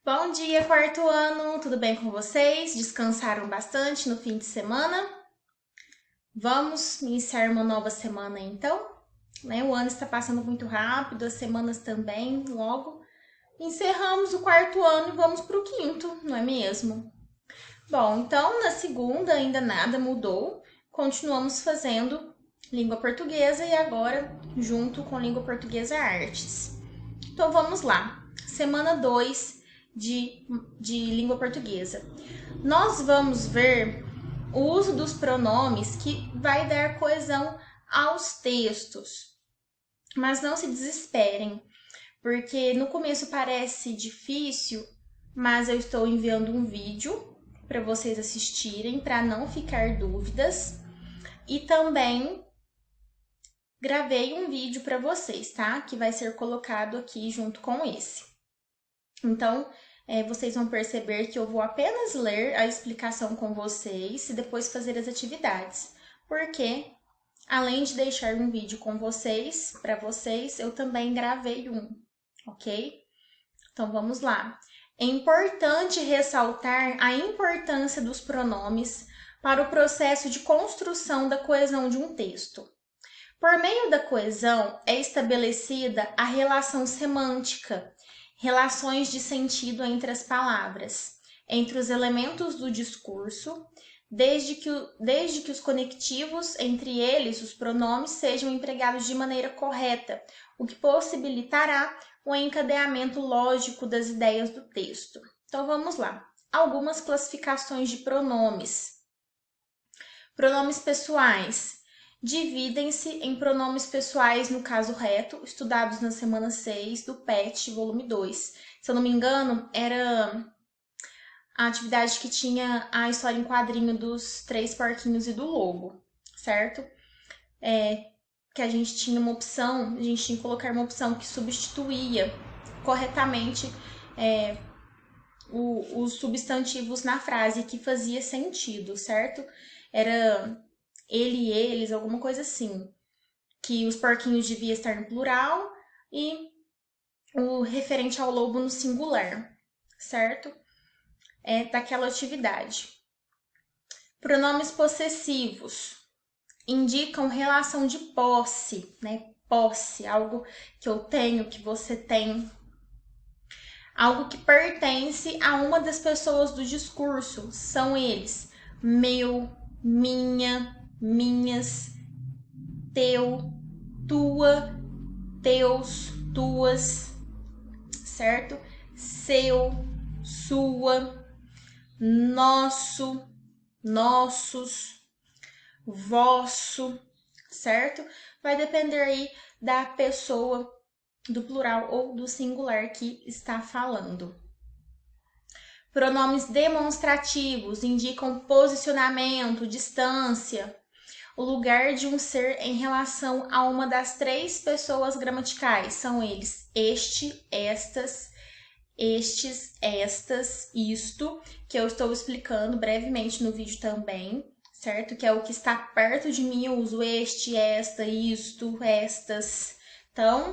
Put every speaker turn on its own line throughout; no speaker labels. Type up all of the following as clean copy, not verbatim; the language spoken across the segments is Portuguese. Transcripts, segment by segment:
Bom dia, quarto ano! Tudo bem com vocês? Descansaram bastante no fim de semana? Vamos iniciar uma nova semana então? O ano está passando muito rápido, as semanas também, logo. Encerramos o quarto ano e vamos para o quinto, não é mesmo? Bom, então na segunda ainda nada mudou, continuamos fazendo língua portuguesa e agora junto com língua portuguesa artes. Então vamos lá, semana 2 de língua portuguesa. Nós vamos ver o uso dos pronomes que vai dar coesão aos textos. Mas não se desesperem, porque no começo parece difícil, mas eu estou enviando um vídeo para vocês assistirem, para não ficar dúvidas. E também gravei um vídeo para vocês, tá? Que vai ser colocado aqui junto com esse. Então, vocês vão perceber que eu vou apenas ler a explicação com vocês e depois fazer as atividades. Porque, além de deixar um vídeo com vocês, para vocês, eu também gravei um, ok? Então, vamos lá. É importante ressaltar a importância dos pronomes para o processo de construção da coesão de um texto. Por meio da coesão, é estabelecida a relação semântica, relações de sentido entre as palavras, entre os elementos do discurso, desde que os conectivos, entre eles os pronomes, sejam empregados de maneira correta, o que possibilitará o encadeamento lógico das ideias do texto. Então vamos lá. Algumas classificações de pronomes. Pronomes pessoais. Dividem-se em pronomes pessoais no caso reto, estudados na semana 6 do PET, volume 2. Se eu não me engano, era a atividade que tinha a história em quadrinho dos 3 porquinhos e do lobo, certo? Que a gente tinha uma opção, a gente tinha que colocar uma opção que substituía corretamente os substantivos na frase, que fazia sentido, certo? Era ele e eles, alguma coisa assim. Que os porquinhos devia estar no plural e o referente ao lobo no singular, certo? É daquela atividade. Pronomes possessivos indicam relação de posse, né? Posse, algo que eu tenho, que você tem. Algo que pertence a uma das pessoas do discurso. São eles: meu, minha, minhas, teu, tua, teus, tuas, certo? Seu, sua, nosso, nossos, vosso, certo? Vai depender aí da pessoa do plural ou do singular que está falando. Pronomes demonstrativos indicam posicionamento, distância, o lugar de um ser em relação a uma das 3 pessoas gramaticais. São eles este, estas, estes, estas, isto, que eu estou explicando brevemente no vídeo também, certo? Que é o que está perto de mim, eu uso este, esta, isto, estas. Então,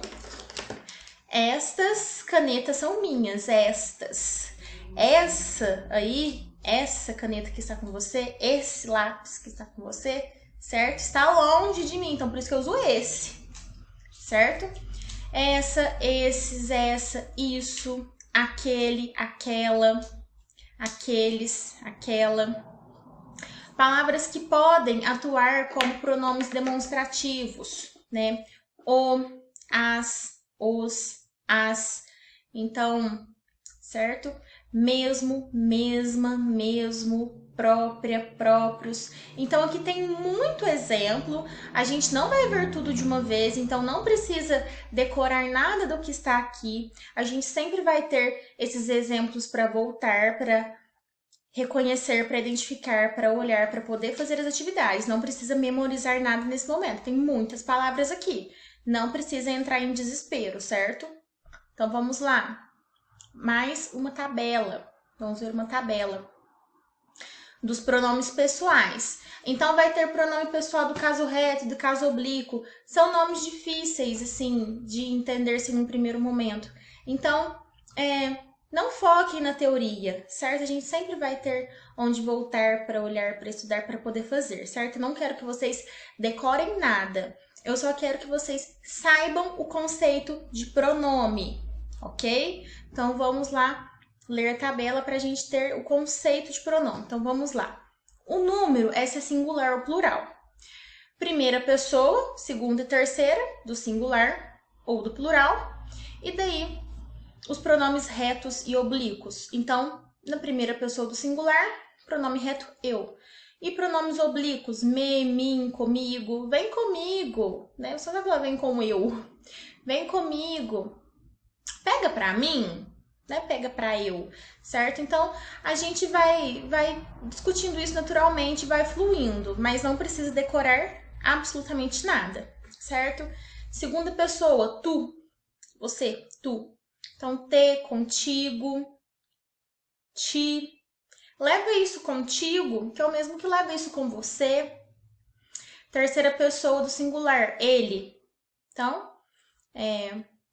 estas canetas são minhas, estas. Essa aí, essa caneta que está com você, esse lápis que está com você, certo? Está longe de mim, então por isso que eu uso esse, certo? Essa, esses, essa, isso, aquele, aquela, aqueles, aquela. Palavras que podem atuar como pronomes demonstrativos, né? O, as, os, as. Então, certo? Mesmo, mesma, mesmo, própria, próprios. Então aqui tem muito exemplo, a gente não vai ver tudo de uma vez, então não precisa decorar nada do que está aqui. A gente sempre vai ter esses exemplos para voltar, para reconhecer, para identificar, para olhar, para poder fazer as atividades. Não precisa memorizar nada nesse momento, tem muitas palavras aqui. Não precisa entrar em desespero, certo? Então vamos lá. Mais uma tabela. Vamos ver uma tabela dos pronomes pessoais. Então vai ter pronome pessoal do caso reto, do caso oblíquo. São nomes difíceis, assim, de entender-se num primeiro momento. Então, não foquem na teoria, certo? A gente sempre vai ter onde voltar para olhar, para estudar, para poder fazer, certo? Não quero que vocês decorem nada. Eu só quero que vocês saibam o conceito de pronome, ok? Então vamos lá ler a tabela para a gente ter o conceito de pronome. Então vamos lá. O número é se é singular ou plural. Primeira pessoa, segunda e terceira, do singular ou do plural. E daí os pronomes retos e oblíquos. Então, na primeira pessoa do singular, pronome reto, eu. E pronomes oblíquos, me, mim, comigo, vem comigo, né? Você vai falar vem com eu. Vem comigo. Pega pra mim, né? Pega pra eu, certo? Então, a gente vai discutindo isso naturalmente, vai fluindo, mas não precisa decorar absolutamente nada, certo? Segunda pessoa, tu, você, tu. Então, te, contigo, ti. Leva isso contigo, que é o mesmo que leva isso com você. Terceira pessoa do singular, ele. Então,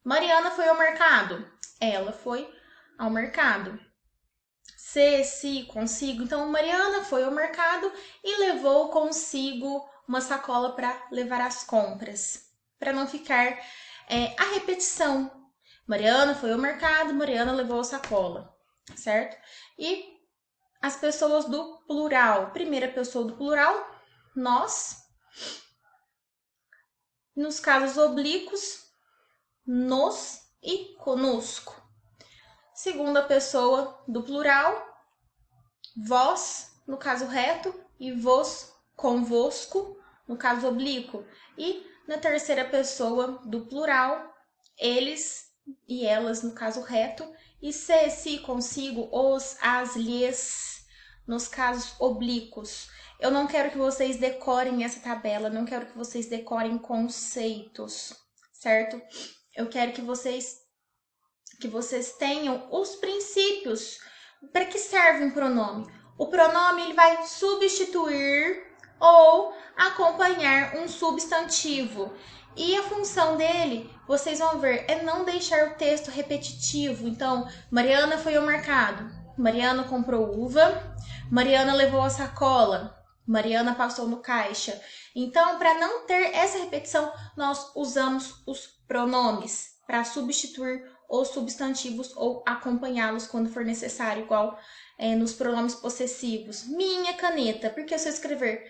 Mariana foi ao mercado. Ela foi ao mercado. Se, si, consigo. Então, Mariana foi ao mercado e levou consigo uma sacola para levar as compras. Para não ficar a repetição. Mariana foi ao mercado, Mariana levou a sacola, certo? E as pessoas do plural. Primeira pessoa do plural, nós. Nos casos oblíquos, nos e conosco. Segunda pessoa do plural, vós, no caso reto, e vos, convosco, no caso oblíquo. E na terceira pessoa do plural, eles e elas, no caso reto, e se, si, consigo, os, as, lhes, nos casos oblíquos. Eu não quero que vocês decorem essa tabela, não quero que vocês decorem conceitos, certo? Eu quero que vocês tenham os princípios. Para que serve um pronome? O pronome ele vai substituir ou acompanhar um substantivo. E a função dele, vocês vão ver, é não deixar o texto repetitivo. Então, Mariana foi ao mercado. Mariana comprou uva. Mariana levou a sacola. Mariana passou no caixa. Então, para não ter essa repetição, nós usamos os pronomes para substituir os substantivos ou acompanhá-los quando for necessário, igual nos pronomes possessivos. Minha caneta, porque se eu escrever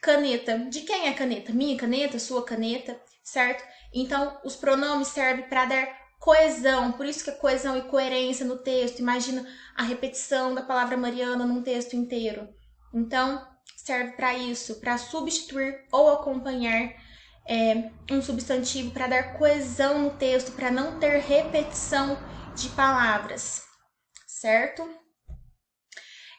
caneta, de quem é a caneta? Minha caneta, sua caneta, certo? Então, os pronomes servem para dar coesão, por isso que é coesão e coerência no texto. Imagina a repetição da palavra Mariana num texto inteiro. Então, serve para isso, para substituir ou acompanhar um substantivo, para dar coesão no texto, para não ter repetição de palavras, certo?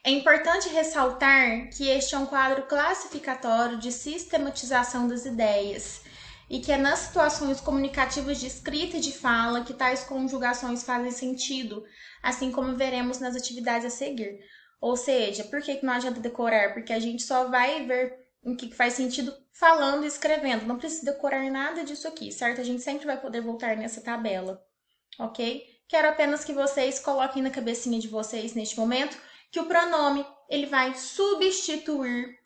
É importante ressaltar que este é um quadro classificatório de sistematização das ideias e que é nas situações comunicativas de escrita e de fala que tais conjugações fazem sentido, assim como veremos nas atividades a seguir. Ou seja, por que não adianta decorar? Porque a gente só vai ver o que faz sentido falando e escrevendo. Não precisa decorar nada disso aqui, certo? A gente sempre vai poder voltar nessa tabela, ok? Quero apenas que vocês coloquem na cabecinha de vocês, neste momento, que o pronome ele vai substituir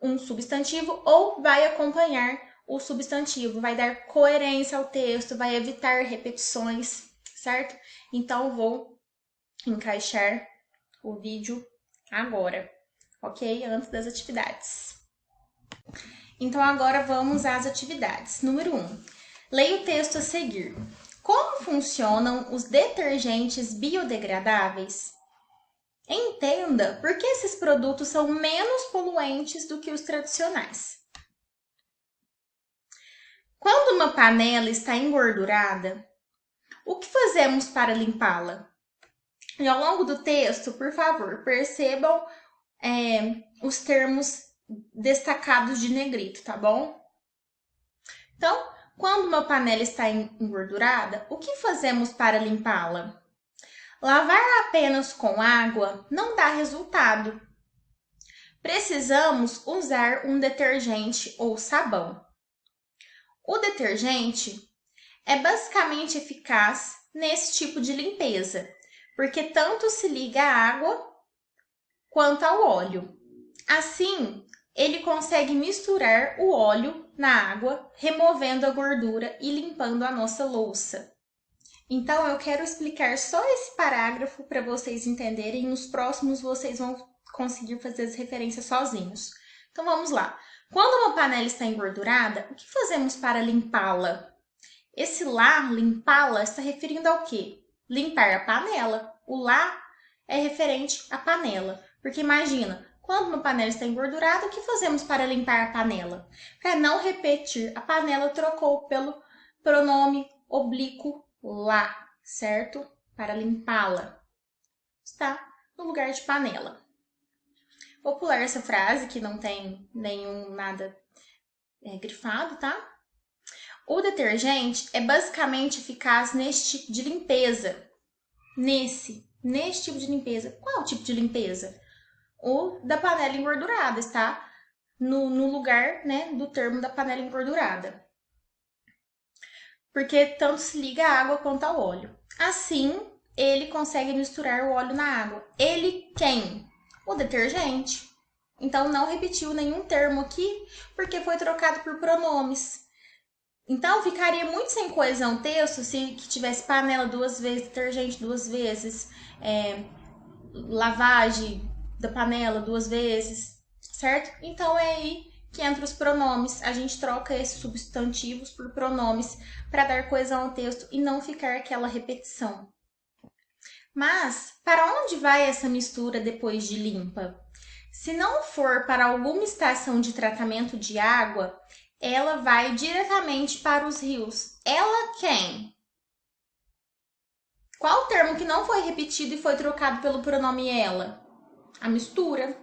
um substantivo ou vai acompanhar o substantivo, vai dar coerência ao texto, vai evitar repetições, certo? Então, vou encaixar o vídeo agora, ok? Antes das atividades. Então, agora vamos às atividades. Número 1. Leia o texto a seguir. Como funcionam os detergentes biodegradáveis? Entenda por que esses produtos são menos poluentes do que os tradicionais. Quando uma panela está engordurada, o que fazemos para limpá-la? E ao longo do texto, por favor, percebam os termos destacados de negrito, tá bom? Então, quando uma panela está engordurada, o que fazemos para limpá-la? Lavar apenas com água não dá resultado. Precisamos usar um detergente ou sabão. O detergente é basicamente eficaz nesse tipo de limpeza, porque tanto se liga à água quanto ao óleo. Assim, ele consegue misturar o óleo na água, removendo a gordura e limpando a nossa louça. Então, eu quero explicar só esse parágrafo para vocês entenderem. Nos próximos, vocês vão conseguir fazer as referências sozinhos. Então, vamos lá. Quando uma panela está engordurada, o que fazemos para limpá-la? Esse lá, limpá-la, está referindo ao quê? Limpar a panela. O lá é referente à panela. Porque imagina, quando uma panela está engordurada, o que fazemos para limpar a panela? Para não repetir, a panela trocou pelo pronome oblíquo lá, certo? Para limpá-la. Está no lugar de panela. Vou pular essa frase que não tem nada grifado, tá? O detergente é basicamente eficaz neste tipo de limpeza. Nesse tipo de limpeza. Qual tipo de limpeza? O da panela engordurada, está no lugar, né, do termo da panela engordurada. Porque tanto se liga à água quanto ao óleo. Assim, ele consegue misturar o óleo na água. Ele quem? O detergente. Então, não repetiu nenhum termo aqui, porque foi trocado por pronomes. Então, ficaria muito sem coesão o texto se tivesse panela 2 vezes, detergente 2 vezes, lavagem da panela 2 vezes, certo? Então, é aí que entra os pronomes. A gente troca esses substantivos por pronomes para dar coesão ao texto e não ficar aquela repetição. Mas, para onde vai essa mistura depois de limpa? Se não for para alguma estação de tratamento de água, ela vai diretamente para os rios. Ela quem? Qual o termo que não foi repetido e foi trocado pelo pronome ela? A mistura.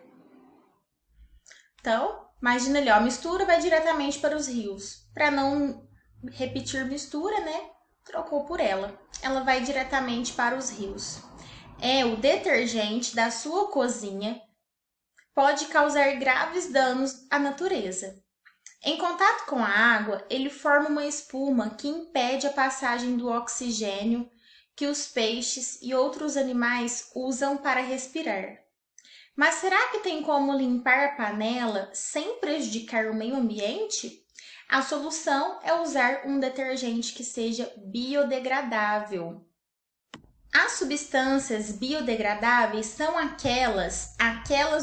Então, imagina ali, ó, a mistura vai diretamente para os rios. Para não repetir mistura, né? Trocou por ela. Ela vai diretamente para os rios. É o detergente da sua cozinha pode causar graves danos à natureza. Em contato com a água, ele forma uma espuma que impede a passagem do oxigênio que os peixes e outros animais usam para respirar. Mas será que tem como limpar a panela sem prejudicar o meio ambiente? A solução é usar um detergente que seja biodegradável. As substâncias biodegradáveis são aquelas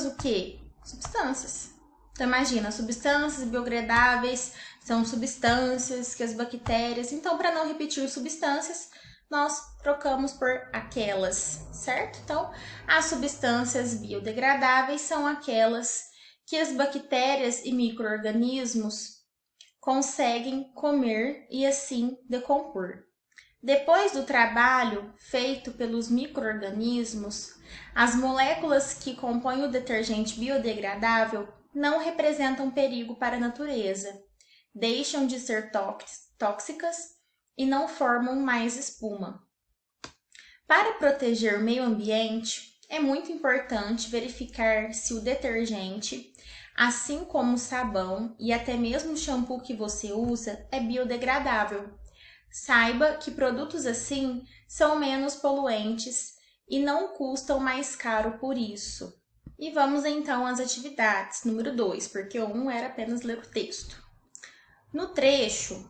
o quê? Substâncias. Então imagina, substâncias biodegradáveis são substâncias que as bactérias... Então, para não repetir substâncias, nós trocamos por aquelas, certo? Então, as substâncias biodegradáveis são aquelas que as bactérias e micro-organismos conseguem comer e assim decompor. Depois do trabalho feito pelos micro-organismos, as moléculas que compõem o detergente biodegradável não representam perigo para a natureza, deixam de ser tóxicas e não formam mais espuma. Para proteger o meio ambiente, é muito importante verificar se o detergente, assim como o sabão e até mesmo o shampoo que você usa, é biodegradável. Saiba que produtos assim são menos poluentes e não custam mais caro por isso. E vamos então às atividades, número 2, porque o 1 era apenas ler o texto. No trecho,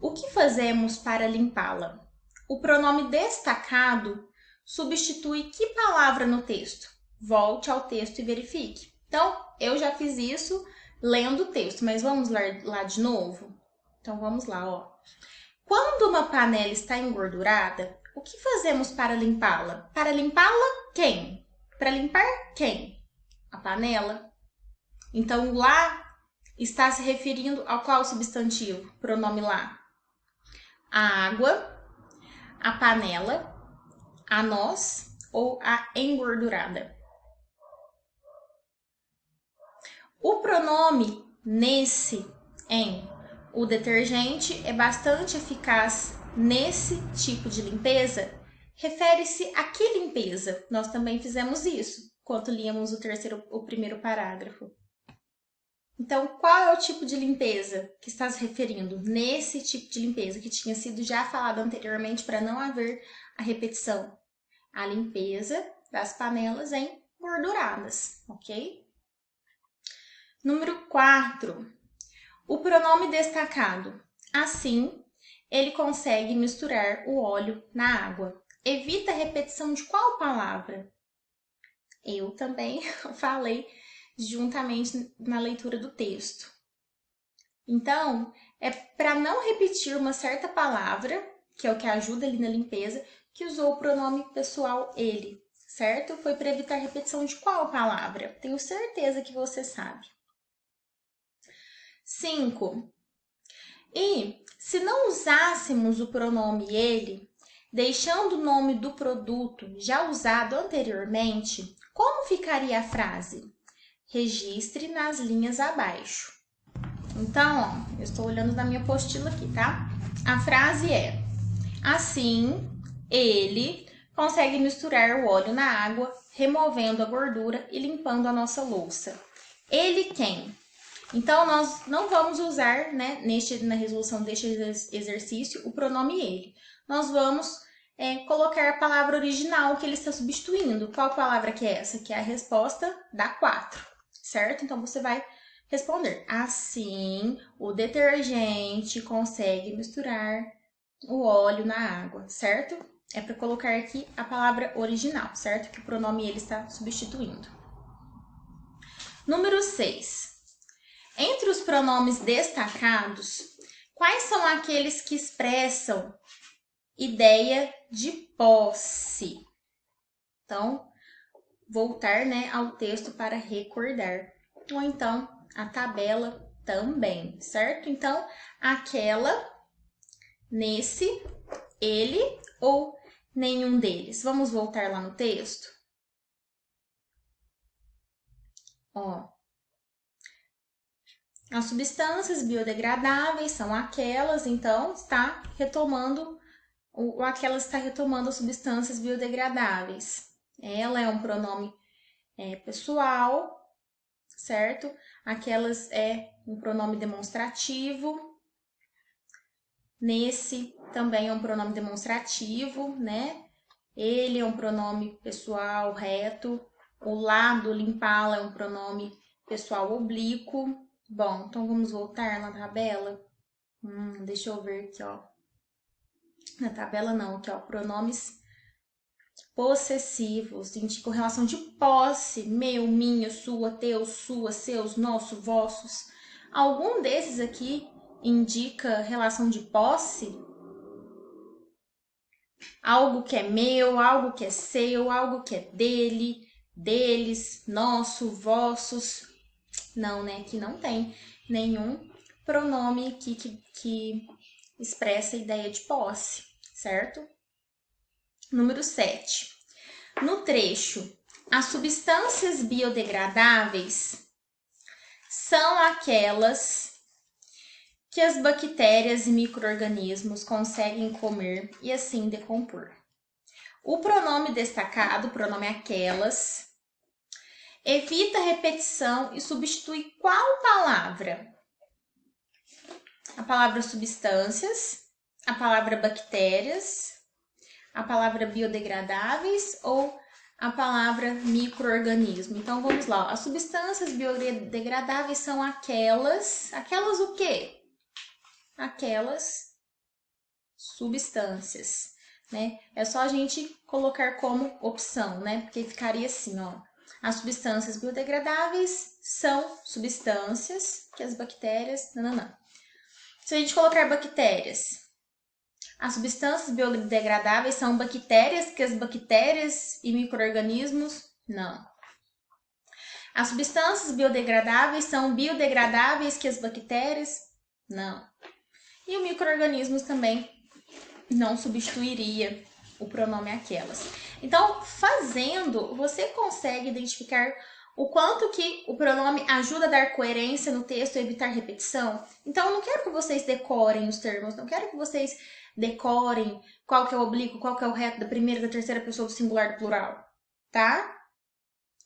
o que fazemos para limpá-la? O pronome destacado substitui que palavra no texto? Volte ao texto e verifique. Então, eu já fiz isso lendo o texto, mas vamos ler lá de novo? Então, vamos lá, ó. Quando uma panela está engordurada, o que fazemos para limpá-la? Para limpá-la, quem? Para limpar quem? A panela. Então, lá está se referindo ao qual substantivo? Pronome lá. A água, a panela, a nós ou a engordurada. O pronome nesse, em, o detergente é bastante eficaz nesse tipo de limpeza, refere-se a que limpeza? Nós também fizemos isso, enquanto líamos o primeiro parágrafo. Então, qual é o tipo de limpeza que está se referindo? Nesse tipo de limpeza que tinha sido já falado anteriormente para não haver a repetição. A limpeza das panelas engorduradas, ok? Número 4. O pronome destacado. Assim, ele consegue misturar o óleo na água. Evita a repetição de qual palavra? Eu também falei juntamente na leitura do texto. Então, é para não repetir uma certa palavra, que é o que ajuda ali na limpeza, que usou o pronome pessoal ele, certo? Foi para evitar repetição de qual palavra? Tenho certeza que você sabe. 5. E se não usássemos o pronome ele, deixando o nome do produto já usado anteriormente, como ficaria a frase? Registre nas linhas abaixo. Então, ó, eu estou olhando na minha apostila aqui, tá? A frase é: assim, ele consegue misturar o óleo na água, removendo a gordura e limpando a nossa louça. Ele quem? Então, nós não vamos usar, né, na resolução deste exercício, o pronome ele. Nós vamos colocar a palavra original que ele está substituindo. Qual palavra que é essa? Que é a resposta da 4, certo? Então, você vai responder. Assim, o detergente consegue misturar o óleo na água, certo? É para colocar aqui a palavra original, certo? Que o pronome ele está substituindo. Número 6. Entre os pronomes destacados, quais são aqueles que expressam ideia de posse? Então, voltar, né, ao texto para recordar. Ou então, a tabela também, certo? Então, aquela, nesse, ele ou nenhum deles. Vamos voltar lá no texto? Ó. As substâncias biodegradáveis são aquelas, então, está retomando, aquelas está retomando as substâncias biodegradáveis. Ela é um pronome pessoal, certo? Aquelas é um pronome demonstrativo. Nesse também é um pronome demonstrativo, né? Ele é um pronome pessoal reto. O lá do limpá-la é um pronome pessoal oblíquo. Bom, então vamos voltar na tabela. Deixa eu ver aqui, ó. Na tabela não, aqui, ó. Pronomes possessivos, indicam relação de posse. Meu, minha, sua, teu, sua, seus, nosso, vossos. Algum desses aqui indica relação de posse? Algo que é meu, algo que é seu, algo que é dele, deles, nosso, vossos. Não, né? Aqui não tem nenhum pronome aqui que expressa a ideia de posse, certo? Número 7. No trecho, as substâncias biodegradáveis são aquelas que as bactérias e micro-organismos conseguem comer e assim decompor. O pronome destacado, o pronome aquelas, evita a repetição e substitui qual palavra? A palavra substâncias, a palavra bactérias, a palavra biodegradáveis ou a palavra micro-organismo. Então, vamos lá. As substâncias biodegradáveis são aquelas o quê? Aquelas substâncias, né? É só a gente colocar como opção, né? Porque ficaria assim, ó. As substâncias biodegradáveis são substâncias que as bactérias... Não. Se a gente colocar bactérias, as substâncias biodegradáveis são bactérias que as bactérias e micro-organismos? Não. As substâncias biodegradáveis são biodegradáveis que as bactérias? Não. E o micro-organismos também não substituiria o pronome aquelas. Então, fazendo, você consegue identificar o quanto que o pronome ajuda a dar coerência no texto e evitar repetição. Então, eu não quero que vocês decorem os termos, não quero que vocês decorem qual que é o oblíquo, qual que é o reto da primeira, da terceira pessoa do singular, do plural, tá?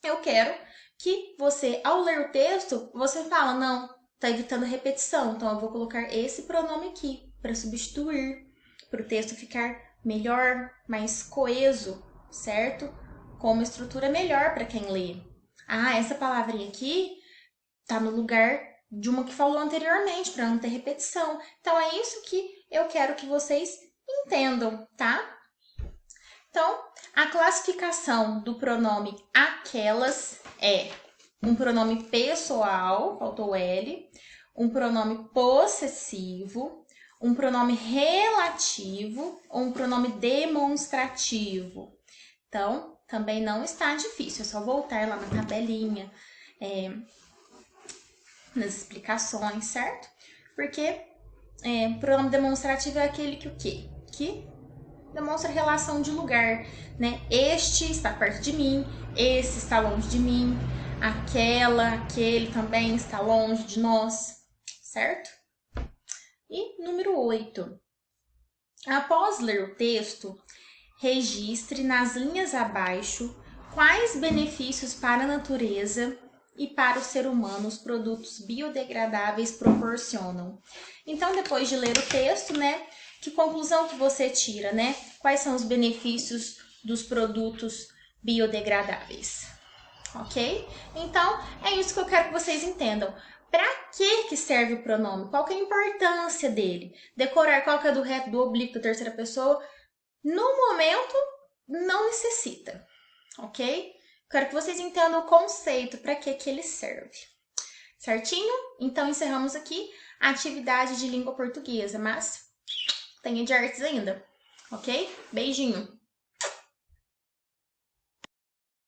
eu quero que você, ao ler o texto, você fala, não, tá evitando repetição, então eu vou colocar esse pronome aqui para substituir, para o texto ficar melhor, mais coeso, certo? Com uma estrutura melhor para quem lê. Ah, essa palavrinha aqui tá no lugar de uma que falou anteriormente, para não ter repetição. Então, é isso que eu quero que vocês entendam, tá? Então, a classificação do pronome aquelas é um pronome pessoal, faltou o L, um pronome possessivo, um pronome relativo ou um pronome demonstrativo. Então, também não está difícil, é só voltar lá na tabelinha, nas explicações, certo? Porque pronome demonstrativo é aquele que o quê? Que demonstra relação de lugar, né? Este está perto de mim, esse está longe de mim, aquela, aquele também está longe de nós, certo? E número 8. Após ler o texto, registre nas linhas abaixo quais benefícios para a natureza e para o ser humano os produtos biodegradáveis proporcionam. Então, depois de ler o texto, né? Que conclusão que você tira, né? Quais são os benefícios dos produtos biodegradáveis? Ok? Então, é isso que eu quero que vocês entendam. Para que serve o pronome? Qual que é a importância dele? Decorar qual que é do reto, do oblíquo, da terceira pessoa? No momento, não necessita. Ok? Quero que vocês entendam o conceito, para que ele serve. Certinho? Então, encerramos aqui a atividade de língua portuguesa, mas tem de artes ainda, ok? Beijinho!